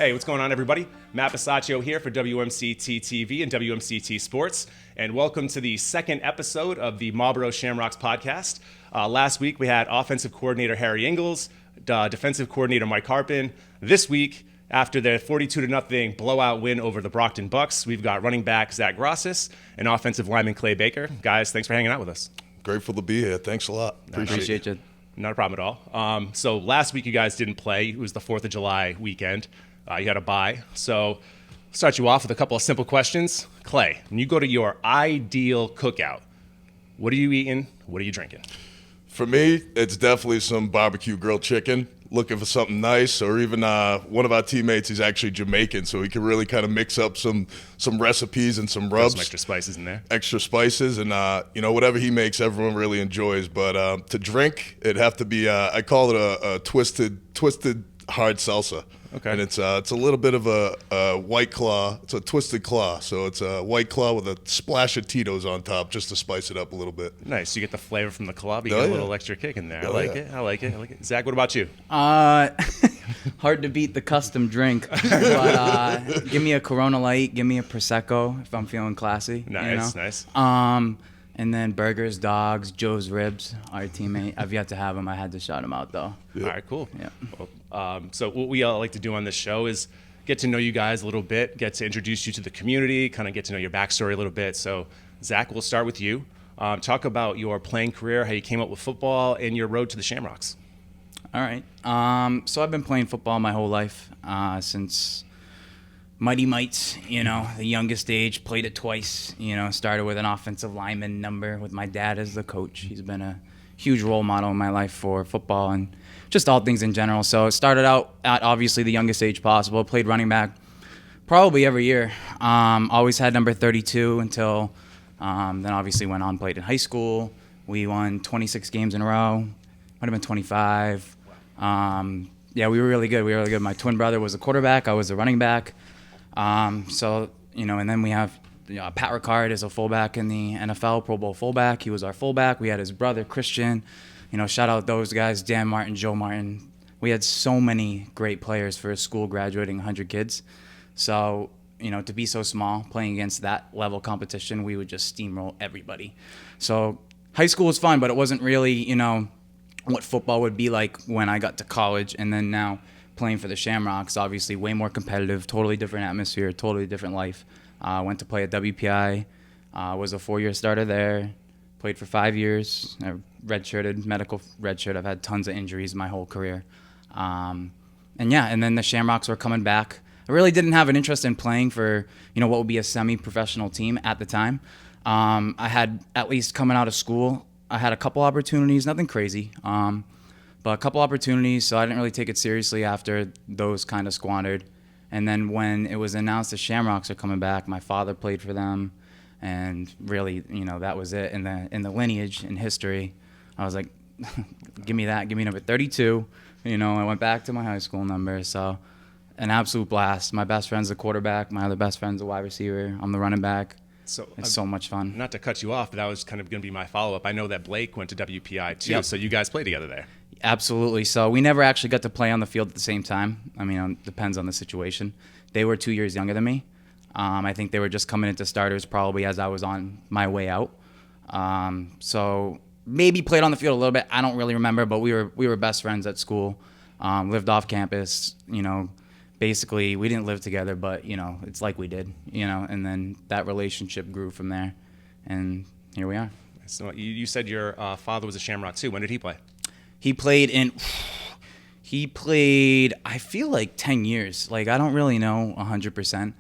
Hey, what's going on, everybody? Matt Besachio here for WMCT-TV and WMCT Sports, and welcome to the second episode of the Marlborough Shamrocks podcast. Last week, we had offensive coordinator Harry Ingles, defensive coordinator Mike Harpin. This week, after their 42-0 blowout win over the Brockton Bucks, we've got running back Zach Grasis and offensive lineman Clay Baker. Guys, thanks for hanging out with us. Grateful to be here. Thanks a lot. Appreciate you. Not a problem at all. So last week you guys didn't play. It was the 4th of July weekend. You had a bye. So I'll start you off with a couple of simple questions. Clay, when you go to your ideal cookout, what are you eating? What are you drinking? For me, it's definitely some barbecue grilled chicken. Looking for something nice, or even one of our teammates is actually Jamaican, so he can really kind of mix up some recipes and some rubs. Some extra spices in there. Extra spices, and whatever he makes, everyone really enjoys. But to drink, it'd have to be I call it a twisted hard salsa. Okay. And it's a little bit of a White Claw. It's a twisted claw, so it's a White Claw with a splash of Tito's on top, just to spice it up a little bit. Nice. You get the flavor from the claw, but you get a little extra kick in there. I like it. Zach, what about you? Hard to beat the custom drink, but give me a Corona Light, give me a Prosecco if I'm feeling classy. Nice. And then burgers, dogs, Joe's Ribs, our teammate. I've yet to have him. I had to shout him out, though. Yeah. All right, cool. Yeah. Well, so what we all like to do on this show is get to know you guys a little bit, get to introduce you to the community, kind of get to know your backstory a little bit. So, Zach, we'll start with you. Talk about your playing career, how you came up with football, and your road to the Shamrocks. All right. So I've been playing football my whole life since Mighty Mites, the youngest age, played it twice, started with an offensive lineman number with my dad as the coach. He's been a huge role model in my life for football and just all things in general. So it started out at obviously the youngest age possible, played running back probably every year. Always had number 32 until then obviously went on, played in high school. We won 26 games in a row, might have been 25. We were really good. My twin brother was a quarterback. I was a running back. And then we have Pat Ricard is a fullback in the NFL, Pro Bowl fullback. He was our fullback. We had his brother, Christian. Shout out those guys, Dan Martin, Joe Martin. We had so many great players for a school graduating 100 kids. So, to be so small, playing against that level competition, we would just steamroll everybody. So high school was fun, but it wasn't really, what football would be like when I got to college. And then now playing for the Shamrocks, obviously way more competitive, totally different atmosphere, totally different life. Went to play at WPI, was a 4-year starter there, played for 5 years, redshirted, medical redshirt. I've had tons of injuries my whole career. And then the Shamrocks were coming back. I really didn't have an interest in playing for, what would be a semi-professional team at the time. I had, at least coming out of school, I had a couple opportunities, nothing crazy, but a couple opportunities, so I didn't really take it seriously after those kind of squandered. And then when it was announced the Shamrocks are coming back, my father played for them, and really, that was it. In the lineage, in history, I was like, give me number 32. I went back to my high school number, so an absolute blast. My best friend's the quarterback. My other best friend's a wide receiver. I'm the running back. So it's so much fun. Not to cut you off, but that was kind of going to be my follow-up. I know that Blake went to WPI too, Yep. So you guys play together there. Absolutely. So we never actually got to play on the field at the same time. I mean, it depends on the situation. They were 2 years younger than me. I think they were just coming into starters probably as I was on my way out. So maybe played on the field a little bit. I don't really remember, but we were best friends at school. Lived off campus. Basically we didn't live together, but it's like we did. And then that relationship grew from there, and here we are. So you said your father was a Shamrock too. When did he play? He played, I feel like 10 years. Like, I don't really know 100%,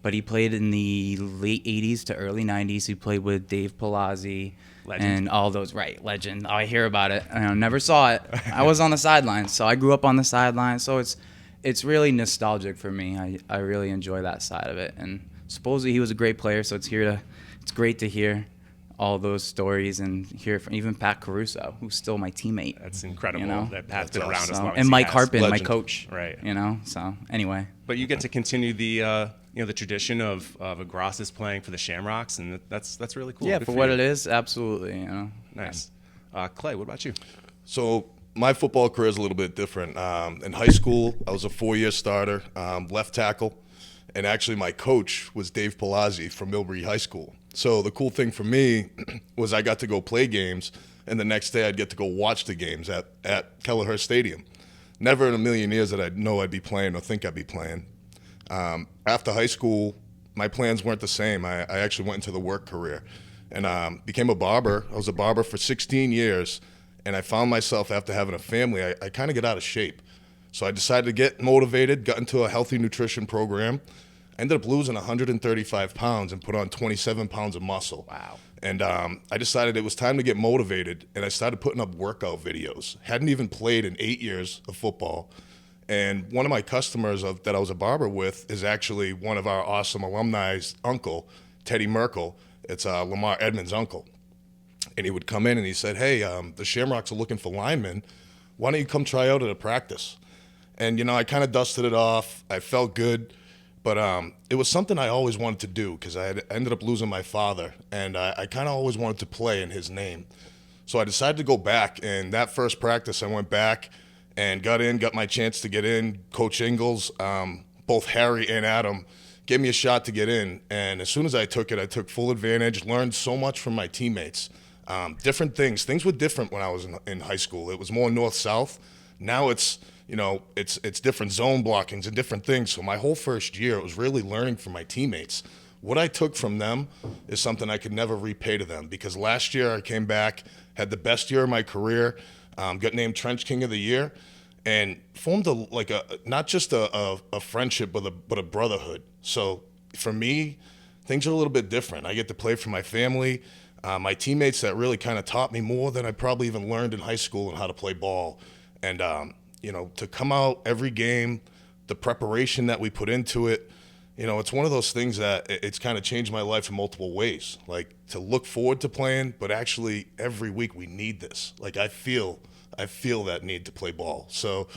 but he played in the late 80s to early 90s. He played with Dave Palazzi and all those, right, legend. I hear about it. I never saw it. I was on the sidelines, so I grew up on the sidelines. So it's really nostalgic for me. I really enjoy that side of it. And supposedly he was a great player, so it's great to hear all those stories and hear from even Pat Caruso, who's still my teammate. That's incredible that Pat's been around as long as and he Mike has. Harpin, Legend. my coach. Right. So anyway. But you get to continue the the tradition of a Grasis playing for the Shamrocks, and that's really cool. Yeah, Good for you. what it is, absolutely. Nice. Clay, what about you? So my football career is a little bit different. In high school, I was a 4-year starter, left tackle, and actually my coach was Dave Palazzi from Millbury High School. So the cool thing for me was I got to go play games, and the next day I'd get to go watch the games at Kelleher Stadium. Never in a million years that I'd know I'd be playing or think I'd be playing. After high school, my plans weren't the same. I actually went into the work career and became a barber. I was a barber for 16 years, and I found myself, after having a family, I kind of get out of shape. So I decided to get motivated, got into a healthy nutrition program, ended up losing 135 pounds and put on 27 pounds of muscle. Wow. And I decided it was time to get motivated, and I started putting up workout videos. Hadn't even played in 8 years of football. And one of my customers that I was a barber with is actually one of our awesome alumni's uncle, Teddy Merkel. It's Lamar Edmonds' uncle. And he would come in and he said, hey, the Shamrocks are looking for linemen. Why don't you come try out at a practice? And, I kind of dusted it off. I felt good. But it was something I always wanted to do because I had ended up losing my father. And I kind of always wanted to play in his name. So I decided to go back. And that first practice, I went back and got my chance to get in. Coach Ingalls, both Harry and Adam, gave me a shot to get in. And as soon as I took it, I took full advantage, learned so much from my teammates. Different things. Things were different when I was in high school. It was more north-south. Now it's different zone blockings and different things. So my whole first year, it was really learning from my teammates. What I took from them is something I could never repay to them, because last year I came back, had the best year of my career, got named Trench King of the Year, and formed not just a friendship, but a brotherhood. So for me, things are a little bit different. I get to play for my family, my teammates that really kind of taught me more than I probably even learned in high school and how to play ball. And, to come out every game, the preparation that we put into it, it's one of those things that it's kind of changed my life in multiple ways. Like, to look forward to playing, but actually every week we need this. Like, I feel that need to play ball. So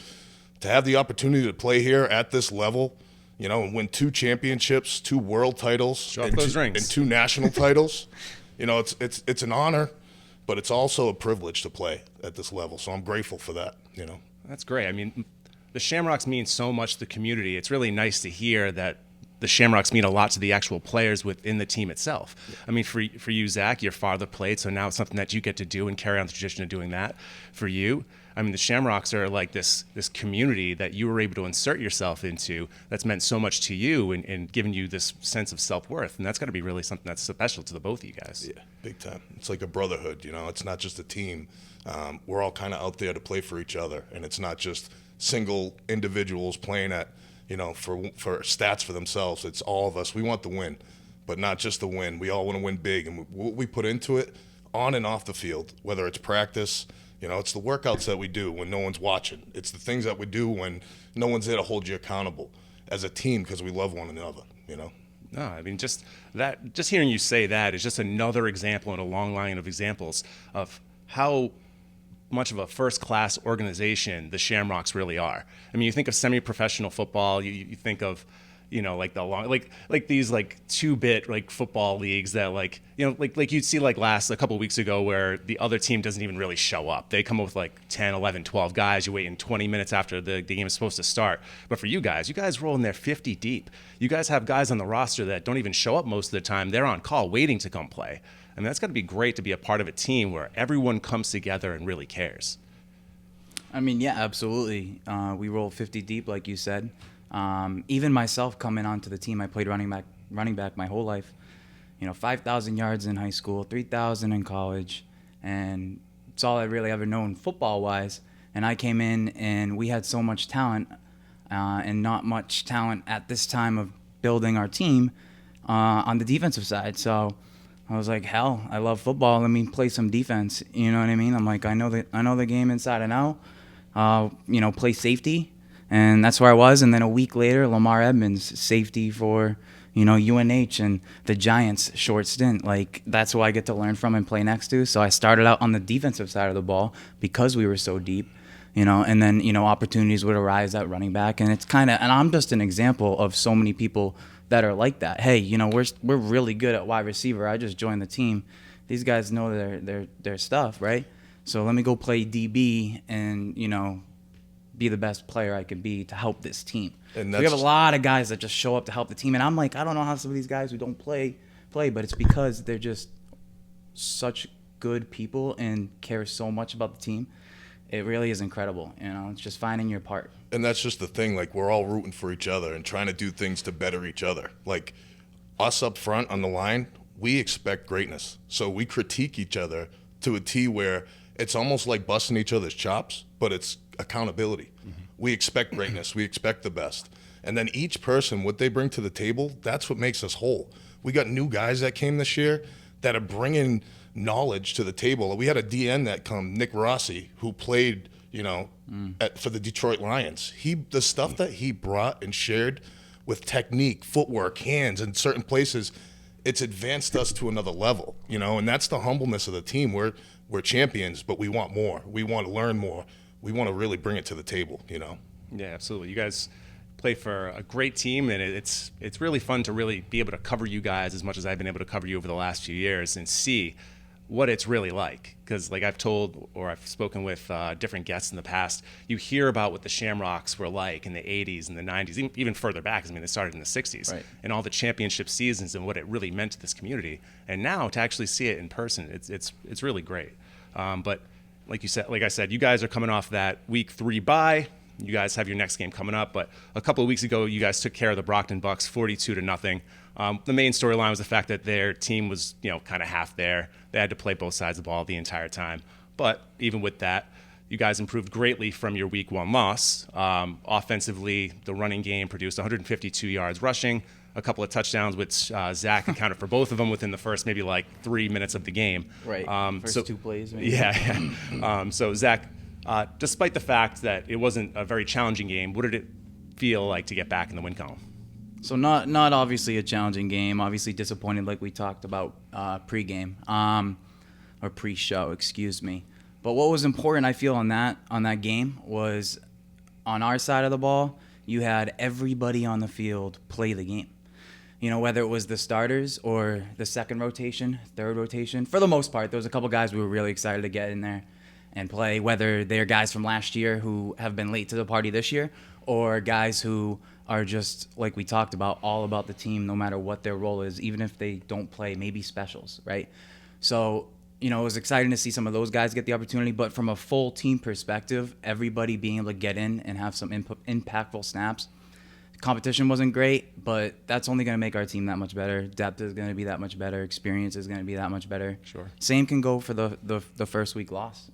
to have the opportunity to play here at this level, and win 2 championships, 2 world titles, Show off those rings. and 2 national titles, it's an honor, but it's also a privilege to play at this level. So I'm grateful for that, That's great. I mean, the Shamrocks mean so much to the community. It's really nice to hear that the Shamrocks mean a lot to the actual players within the team itself. Yeah. I mean, for you, Zach, your father played, so now it's something that you get to do and carry on the tradition of doing that. For you, I mean, the Shamrocks are like this community that you were able to insert yourself into that's meant so much to you and given you this sense of self-worth. And that's got to be really something that's special to the both of you guys. Yeah, big time. It's like a brotherhood, It's not just a team. We're all kind of out there to play for each other, and it's not just single individuals playing at, for stats for themselves. It's all of us. We want the win, but not just the win. We all want to win big, and what we put into it on and off the field, whether it's practice, it's the workouts that we do when no one's watching. It's the things that we do when no one's there to hold you accountable as a team, because we love one another, No, I mean, just hearing you say that is just another example in a long line of examples of how much of a first-class organization the Shamrocks really are. I mean, you think of semi-professional football, you think of, like the long, like these like 2-bit like football leagues that like you'd see like a couple of weeks ago where the other team doesn't even really show up. They come up with like 10, 11, 12 guys. You wait in 20 minutes after the game is supposed to start. But for you guys roll in there 50 deep. You guys have guys on the roster that don't even show up most of the time. They're on call waiting to come play. I mean, that's got to be great to be a part of a team where everyone comes together and really cares. I mean, yeah, absolutely. We roll 50 deep, like you said. Even myself coming onto the team, I played running back my whole life. 5,000 yards in high school, 3,000 in college, and it's all I really ever known football-wise. And I came in, and we had so much talent, and not much talent at this time of building our team on the defensive side. So I was like, hell, I love football. Let me play some defense. You know what I mean? I'm like, I know the game inside and out. Play safety, and that's where I was. And then a week later, Lamar Edmonds, safety for UNH and the Giants, short stint. Like, that's who I get to learn from and play next to. So I started out on the defensive side of the ball because we were so deep. And then opportunities would arise at running back, and and I'm just an example of so many people that are like that. Hey, we're really good at wide receiver. I just joined the team. These guys know their stuff, right? So let me go play DB and, be the best player I can be to help this team. And so we have a lot of guys that just show up to help the team. And I'm like, I don't know how some of these guys who don't play, but it's because they're just such good people and care so much about the team. It really is incredible. It's just finding your part. And that's just the thing. Like, we're all rooting for each other and trying to do things to better each other. Like, us up front on the line, we expect greatness. So we critique each other to a T where it's almost like busting each other's chops, but it's accountability. We expect greatness. We expect the best. And then each person, what they bring to the table, that's what makes us whole. We got new guys that came this year that are bringing knowledge to the table. We had a DN that come, Nick Rossi, who played, for the Detroit Lions. The stuff that he brought and shared with technique, footwork, hands, in certain places, it's advanced us to another level, and that's the humbleness of the team. We're champions, but we want more. We want to learn more. We want to really bring it to the table, Yeah, absolutely. You guys play for a great team, and it's really fun to really be able to cover you guys as much as I've been able to cover you over the last few years and see what it's really like. Because like I've told or I've spoken with different guests in the past, you hear about what the Shamrocks were like in the 80s and the 90s, even further back. They started in the 60s, right, and all the championship seasons and what it really meant to this community. And now to actually see it in person, it's really great. But like I said, you guys are coming off that week 3 bye. You guys have your next game coming up, but a couple of weeks ago, you guys took care of the Brockton Bucks 42-0. The main storyline was the fact that their team was, kind of half there. They had to play both sides of the ball the entire time. But even with that, you guys improved greatly from your week 1 loss. Offensively, the running game produced 152 yards rushing, a couple of touchdowns, which Zach accounted for both of them within the first maybe 3 minutes of the game. Right. First 2 plays. Maybe. Yeah. So Zach, despite the fact that it wasn't a very challenging game, what did it feel like to get back in the win column? So not obviously a challenging game. Obviously disappointed, like we talked about pregame or pre-show, excuse me. But what was important, I feel, on that game was on our side of the ball, you had everybody on the field play the game. Whether it was the starters or the second rotation, third rotation. For the most part, there was a couple guys we were really excited to get in there and play, whether they're guys from last year who have been late to the party this year or guys who are just, like we talked about, all about the team no matter what their role is, even if they don't play, maybe specials, right? So, it was exciting to see some of those guys get the opportunity, but from a full team perspective, everybody being able to get in and have some impactful snaps. Competition wasn't great, but that's only going to make our team that much better. Depth is going to be that much better. Experience is going to be that much better. Sure. Same can go for the first week loss.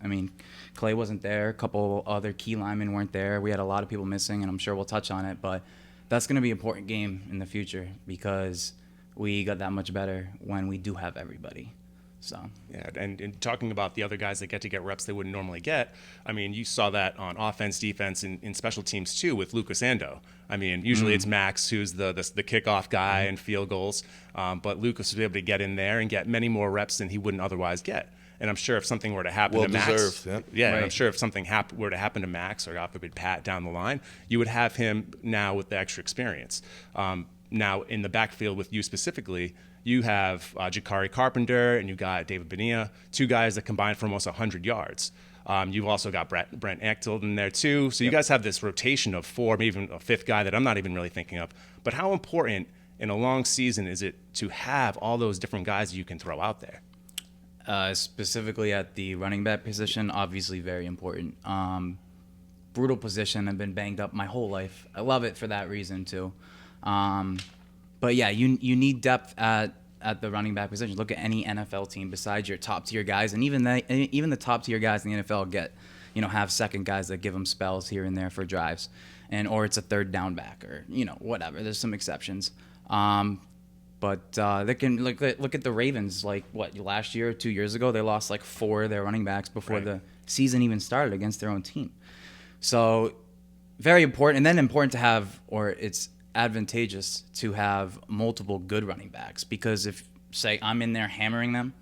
Clay wasn't there. A couple other key linemen weren't there. We had a lot of people missing, and I'm sure we'll touch on it. But that's going to be an important game in the future because we got that much better when we do have everybody. So yeah, and talking about the other guys that get reps they wouldn't normally get, you saw that on offense, defense, and in special teams too with Lucas Ando. Usually it's Max who's the kickoff guy and field goals, but Lucas was able to get in there and get many more reps than he wouldn't otherwise get. And I'm sure if something were to happen to Max, deserved, yeah, right. And I'm sure if something were to happen to Max or God forbid Pat down the line, you would have him now with the extra experience. Now in the backfield with you specifically, you have Jakari Carpenter and you got David Bonilla, 2 guys that combined for almost 100 yards. You've also got Brent Echtold in there too. So you guys have this rotation of 4, maybe even a 5th guy that I'm not even really thinking of. But how important in a long season is it to have all those different guys you can throw out there? Specifically at the running back position, obviously very important. Brutal position. I've been banged up my whole life. I love it for that reason too. But yeah, you need depth at the running back position. Look at any NFL team besides your top tier guys, and even the top tier guys in the NFL have second guys that give them spells here and there for drives, or it's a third down back or whatever. There's some exceptions, but they can look at the Ravens. Last year or 2 years ago, they lost 4 of their running backs before the season even started against their own team. So very important, and then important to have, or it's advantageous to have multiple good running backs, because if, say, I'm in there hammering them,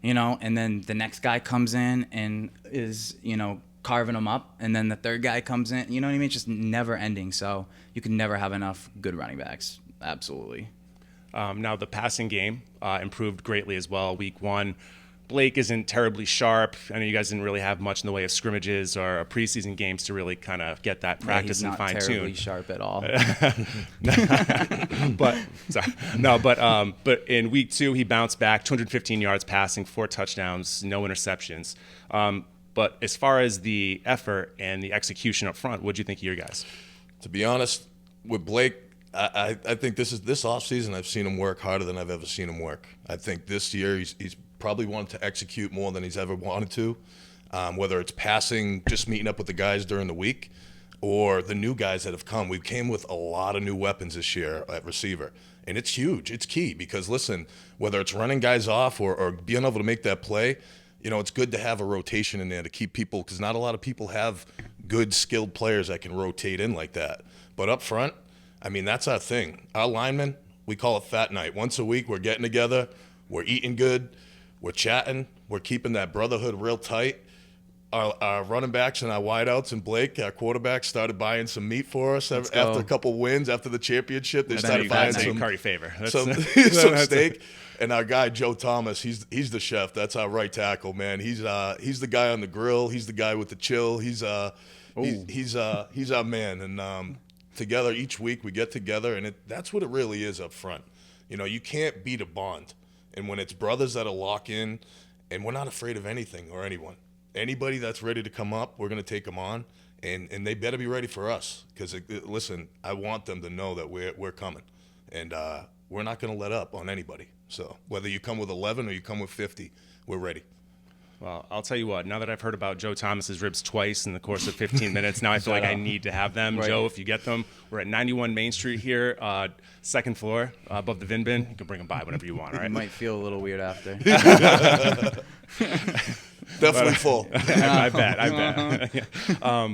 and then the next guy comes in and is, carving them up, and then the third guy comes in, it's just never ending. So you can never have enough good running backs. Absolutely. Now the passing game improved greatly as well. Week 1, Blake isn't terribly sharp. I know you guys didn't really have much in the way of scrimmages or preseason games to really kind of get that practice and fine tune. He's not terribly sharp at all. But in week 2, he bounced back, 215 yards passing, 4 touchdowns, no interceptions. But as far as the effort and the execution up front, what do you think of your guys? To be honest, with Blake, I think this offseason I've seen him work harder than I've ever seen him work. I think this year he's probably wanted to execute more than he's ever wanted to, whether it's passing, just meeting up with the guys during the week, or the new guys that have come. We came with a lot of new weapons this year at receiver, and it's huge. It's key because, listen, whether it's running guys off or being able to make that play, it's good to have a rotation in there to keep people, because not a lot of people have good, skilled players that can rotate in like that. But up front, I mean, that's our thing. Our linemen, we call it Fat Night. Once a week, we're getting together, we're eating good, we're chatting, we're keeping that brotherhood real tight. Our running backs and our wideouts and Blake, our quarterback, started buying some meat for us after a couple wins after the championship. They started buying some steak. And our guy Joe Thomas, he's the chef. That's our right tackle, man. He's the guy on the grill. He's the guy with the chill. He's our man. And together each week we get together, and that's what it really is up front. You can't beat a bond. And when it's brothers that'll lock in, and we're not afraid of anything or anyone. Anybody that's ready to come up, we're going to take them on, and they better be ready for us. Because, listen, I want them to know that we're coming, and we're not going to let up on anybody. So whether you come with 11 or you come with 50, we're ready. Well, I'll tell you what, now that I've heard about Joe Thomas's ribs twice in the course of 15 minutes, now I feel like I need to have them. Right. Joe, if you get them, we're at 91 Main Street here, 2nd floor, above the Vin Bin. You can bring them by whenever you want, all right? You might feel a little weird after. Definitely full. I bet.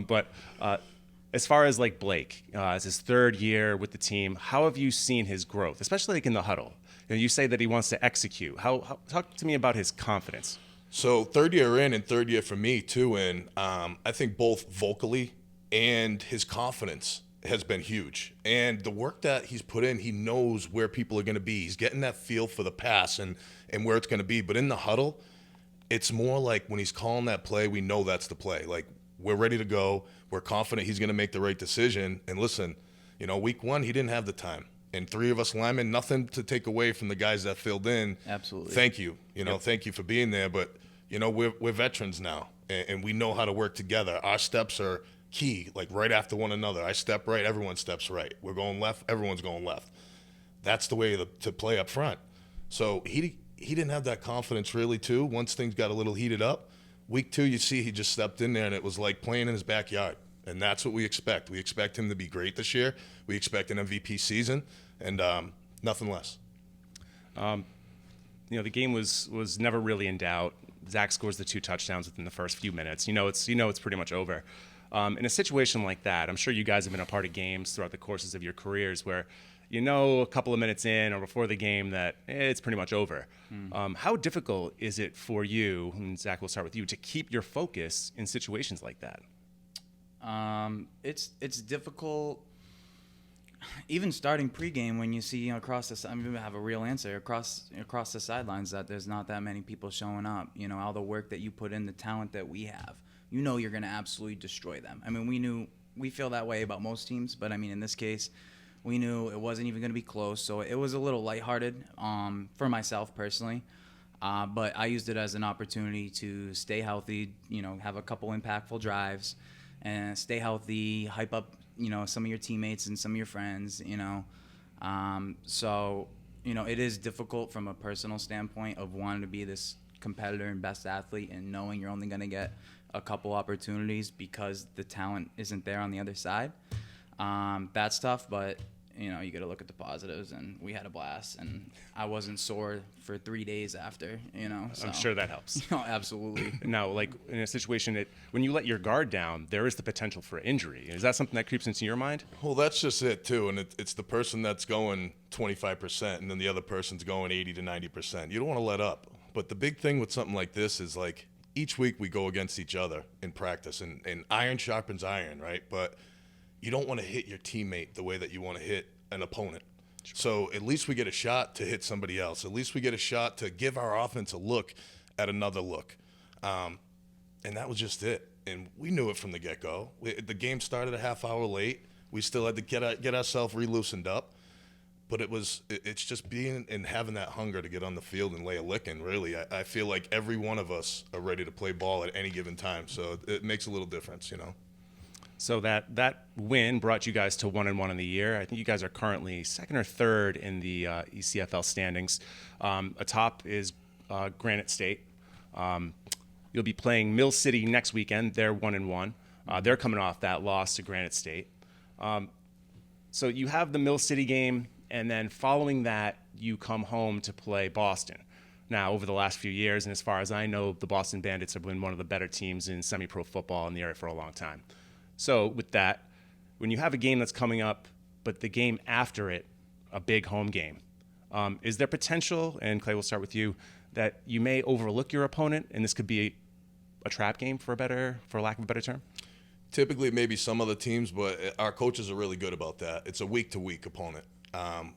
But as far as like Blake, it's his 3rd year with the team. How have you seen his growth, especially like in the huddle? You say that he wants to execute. How talk to me about his confidence. So 3rd year in and 3rd year for me too, and I think both vocally and his confidence has been huge. And the work that he's put in, he knows where people are going to be. He's getting that feel for the pass and where it's going to be. But in the huddle, it's more like when he's calling that play, we know that's the play. Like, we're ready to go. We're confident he's going to make the right decision. And listen, week 1, he didn't have the time. And 3 of us linemen, nothing to take away from the guys that filled in. Absolutely. Thank you. Thank you for being there. But, we're veterans now, and we know how to work together. Our steps are key, like right after one another. I step right, everyone steps right. We're going left, everyone's going left. That's the way to play up front. So he didn't have that confidence really, too, once things got a little heated up. Week 2, you see he just stepped in there, and it was like playing in his backyard. And that's what we expect. We expect him to be great this year. We expect an MVP season, and nothing less. The game was never really in doubt. Zach scores the 2 touchdowns within the first few minutes. It's pretty much over. In a situation like that, I'm sure you guys have been a part of games throughout the courses of your careers where a couple of minutes in or before the game that it's pretty much over. How difficult is it for you, and Zach, we'll start with you, to keep your focus in situations like that? It's difficult. Even starting pregame, when you see across the, I'm gonna have a real answer across the sidelines that there's not that many people showing up. All the work that you put in, the talent that we have. You're gonna absolutely destroy them. I mean, we feel that way about most teams, but I mean in this case, we knew it wasn't even gonna be close. So it was a little lighthearted for myself personally, but I used it as an opportunity to stay healthy. Have a couple impactful drives, and stay healthy, hype up some of your teammates and some of your friends, So, it is difficult from a personal standpoint of wanting to be this competitor and best athlete and knowing you're only going to get a couple opportunities because the talent isn't there on the other side. That's tough, but, you got to look at the positives, and we had a blast, and I wasn't sore for 3 days after, So. I'm sure that helps. Absolutely. Now, like in a situation when you let your guard down, there is the potential for injury. Is that something that creeps into your mind? Well, that's just it, too, and it's the person that's going 25% and then the other person's going 80 to 90%. You don't want to let up. But the big thing with something like this is, like, each week we go against each other in practice, and iron sharpens iron, right? But you don't want to hit your teammate the way that you want to hit an opponent. Sure. So at least we get a shot to hit somebody else. At least we get a shot to give our offense a look at another look. And that was just it. And we knew it from the get-go. The game started a half hour late. We still had to get ourselves re-loosened up. But it's just being and having that hunger to get on the field and lay a licking, really. I feel like every one of us are ready to play ball at any given time. So it makes a little difference, you know. So that win brought you guys to 1-1 in the year. I think you guys are currently second or third in the ECFL standings. Atop is Granite State. You'll be playing Mill City next weekend. They're 1-1. They're coming off that loss to Granite State. So you have the Mill City game, and then following that, you come home to play Boston. Now, over the last few years, and as far as I know, the Boston Bandits have been one of the better teams in semi-pro football in the area for a long time. So with that, when you have a game that's coming up, but the game after it, a big home game, is there potential, and Clay, we'll start with you, that you may overlook your opponent, and this could be a trap game for lack of a better term? Typically, maybe some other teams, but our coaches are really good about that. It's a week-to-week opponent.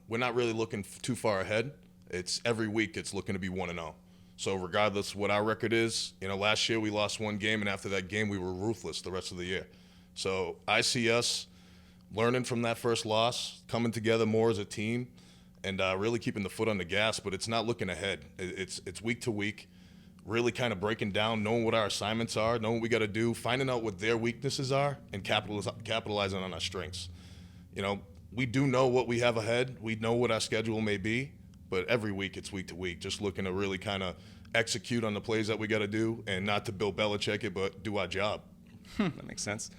We're not really looking too far ahead. It's every week it's looking to be 1-0. So regardless what our record is, last year we lost one game, and after that game we were ruthless the rest of the year. So I see us learning from that first loss, coming together more as a team, and really keeping the foot on the gas. But it's not looking ahead. It's week to week, really kind of breaking down, knowing what our assignments are, knowing what we got to do, finding out what their weaknesses are, and capitalizing on our strengths. We do know what we have ahead. We know what our schedule may be, but every week it's week to week, just looking to really kind of execute on the plays that we got to do, and not to Bill Belichick it, but do our job. That makes sense.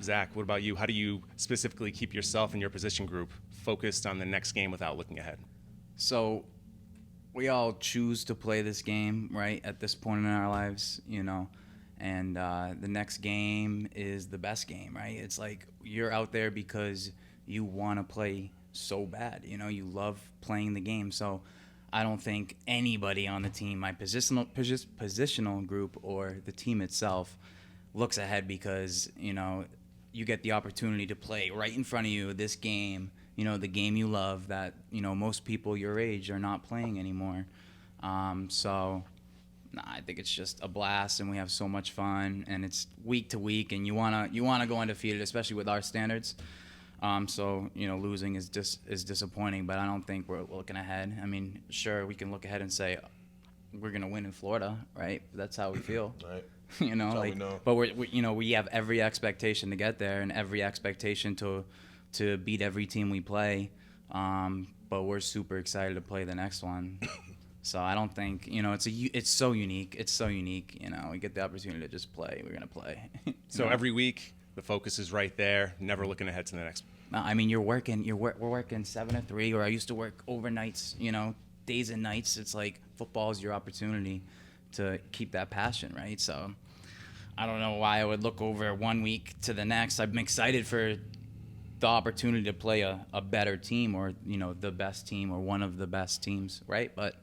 Zach, what about you? How do you specifically keep yourself and your position group focused on the next game without looking ahead? So we all choose to play this game, right, at this point in our lives, and the next game is the best game, right? It's like you're out there because you want to play so bad, you love playing the game. So I don't think anybody on the team, my positional group or the team itself, looks ahead because, you get the opportunity to play right in front of you this game, the game you love that, most people your age are not playing anymore. I think it's just a blast, and we have so much fun, and it's week to week, and you wanna go undefeated, especially with our standards. Losing is disappointing, but I don't think we're looking ahead. I mean, sure, we can look ahead and say we're gonna win in Florida, right? That's how we feel. Right. We know. But we have every expectation to get there and every expectation to beat every team we play. But we're super excited to play the next one. So I don't think it's so unique. It's so unique. We get the opportunity to just play. We're gonna play. So every week the focus is right there, never looking ahead to the next. No, I mean we're working 7 to 3, or I used to work overnights. Days and nights. It's like football is your opportunity to keep that passion, right? So I don't know why I would look over 1 week to the next. I'm excited for the opportunity to play a better team, or the best team, or one of the best teams, right? But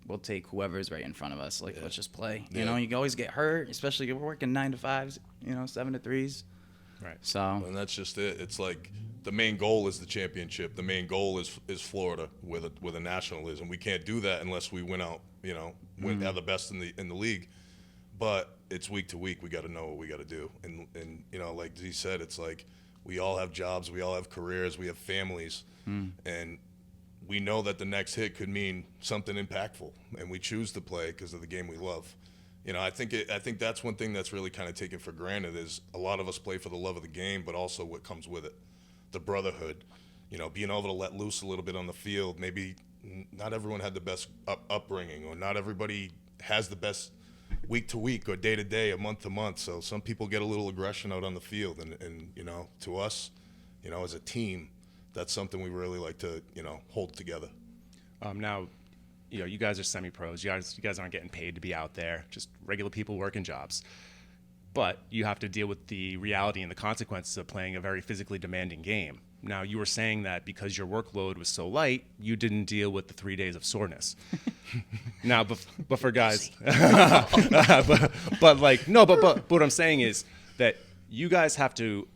we'll take whoever's right in front of us. Let's just play. Yeah. You always get hurt, especially if we're working 9 to 5s, 7 to 3s. Right. So and that's just it. It's like the main goal is the championship. The main goal is Florida, where the national is, and we can't do that unless we win out. Have the best in the league. But it's week to week. We got to know what we got to do, and like Z said, it's like we all have jobs, we all have careers, we have families, and we know that the next hit could mean something impactful, and we choose to play because of the game we love. I think that's one thing that's really kind of taken for granted is a lot of us play for the love of the game, but also what comes with it, the brotherhood, being able to let loose a little bit on the field. Maybe not everyone had the best upbringing, or not everybody has the best week to week or day to day or month to month. So some people get a little aggression out on the field, and to us, as a team, that's something we really like to hold together. Now, you guys are semi-pros. You guys aren't getting paid to be out there. Just regular people working jobs. But you have to deal with the reality and the consequences of playing a very physically demanding game. Now, you were saying that because your workload was so light, you didn't deal with the 3 days of soreness. Now, but for guys, but what I'm saying is that you guys have to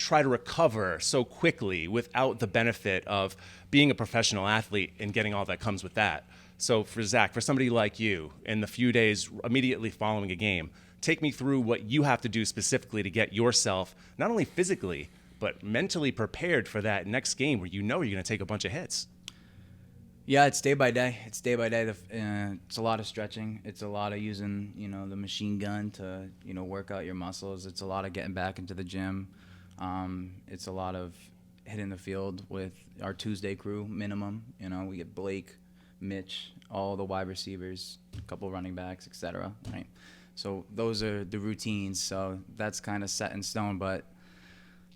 try to recover so quickly without the benefit of being a professional athlete and getting all that comes with that. So for Zach, for somebody like you, in the few days immediately following a game, take me through what you have to do specifically to get yourself not only physically, but mentally prepared for that next game where you know you're going to take a bunch of hits. Yeah, it's day by day. It's day by day. It's a lot of stretching. It's a lot of using, the machine gun to, work out your muscles. It's a lot of getting back into the gym. It's a lot of hitting the field with our Tuesday crew minimum. We get Blake, Mitch, all the wide receivers, a couple running backs, etc. Right. So those are the routines. So that's kind of set in stone. But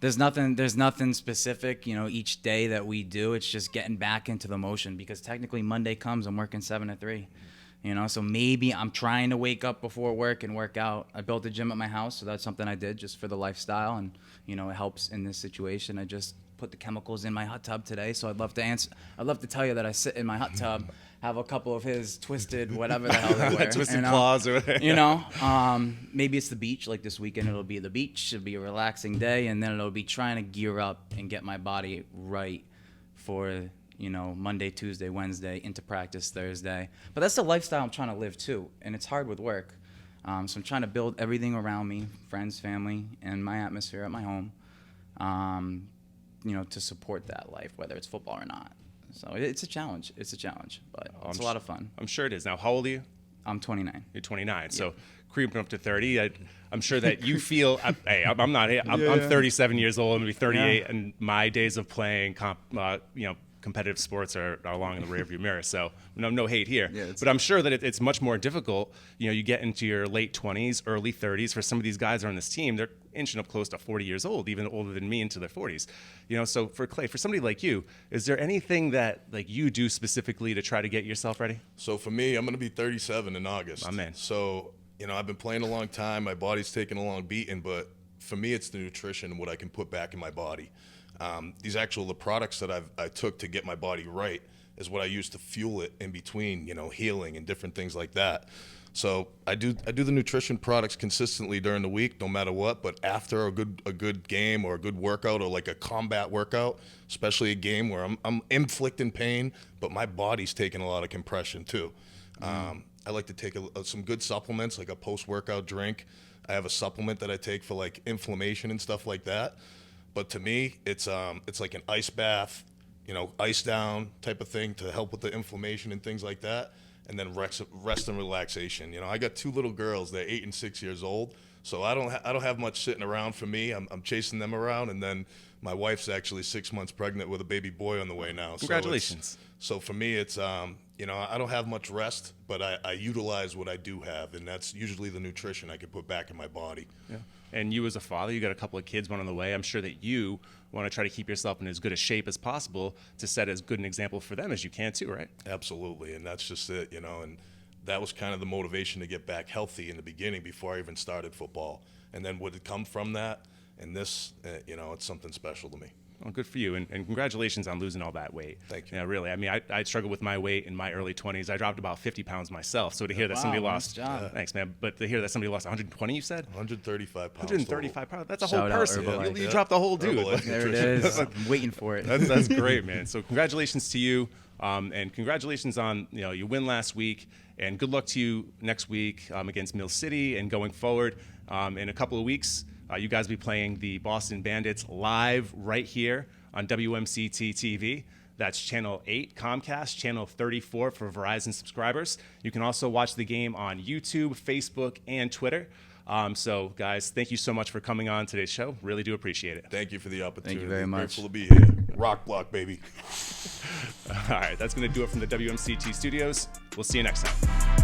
there's nothing specific, each day that we do. It's just getting back into the motion, because technically Monday comes, I'm working 7 to 3. So maybe I'm trying to wake up before work and work out. I built a gym at my house, so that's something I did just for the lifestyle, and it helps in this situation. I just put the chemicals in my hot tub today, so I'd love to tell you that I sit in my hot tub, have a couple of his twisted whatever the hell they wear, twisted claws or maybe it's the beach. Like this weekend, it'll be the beach. It'll be a relaxing day, and then it'll be trying to gear up and get my body right for Monday, Tuesday, Wednesday, into practice Thursday. But that's the lifestyle I'm trying to live too, and it's hard with work. So I'm trying to build everything around me, friends, family, and my atmosphere at my home, to support that life, whether it's football or not. So it's a challenge. But it's a lot of fun. I'm sure it is. Now, how old are you? I'm 29. You're 29. Yeah. So creeping up to 30. I'm sure that you feel. Hey, I'm not. I'm 37 years old. I'm gonna be 38, and my days of playing, competitive sports are along in the rearview mirror. So no hate here. Yeah, but I'm sure that it's much more difficult. You get into your late 20s, early 30s. For some of these guys on this team, they're inching up close to 40 years old, even older than me, into their 40s. So for Clay, for somebody like you, is there anything that you do specifically to try to get yourself ready? So for me, I'm going to be 37 in August. My man. So I've been playing a long time. My body's taken a long beating, but for me, it's the nutrition and what I can put back in my body. The products that I took to get my body right is what I use to fuel it in between, healing and different things like that. So I do the nutrition products consistently during the week, no matter what. But after a good game or a good workout, or like a combat workout, especially a game where I'm inflicting pain, but my body's taking a lot of compression too. I like to take some good supplements, like a post-workout drink. I have a supplement that I take for like inflammation and stuff like that. But to me, it's like an ice bath, ice down type of thing to help with the inflammation and things like that. And then rest and relaxation. I got 2 little girls. They're 8 and 6 years old. So I don't have much sitting around for me. I'm chasing them around, and then my wife's actually 6 months pregnant with a baby boy on the way now. Congratulations. So for me, it's I don't have much rest, but I utilize what I do have, and that's usually the nutrition I can put back in my body. Yeah. And you as a father, you got a couple of kids, one on the way. I'm sure that you want to try to keep yourself in as good a shape as possible to set as good an example for them as you can too, right? Absolutely, and that's just it, and that was kind of the motivation to get back healthy in the beginning before I even started football. And then what had come from that, and this, it's something special to me. Well, good for you, and congratulations on losing all that weight. Thank you. Yeah, really. I mean, I struggled with my weight in my early 20s. I dropped about 50 pounds myself. So to hear that somebody lost, thanks, man. But to hear that somebody lost 120, you said? 135 pounds. 135 pounds. That's a Shout whole person. You dropped the whole dude. There it is. I'm waiting for it. That's great, man. So congratulations to you, and congratulations on your win last week, and good luck to you next week against Mill City and going forward. In a couple of weeks, you guys will be playing the Boston Bandits live right here on WMCT-TV. That's Channel 8 Comcast, Channel 34 for Verizon subscribers. You can also watch the game on YouTube, Facebook, and Twitter. So, guys, thank you so much for coming on today's show. Really do appreciate it. Thank you for the opportunity. Thank you very much. Grateful to be here. Rock block, baby. All right, that's going to do it from the WMCT studios. We'll see you next time.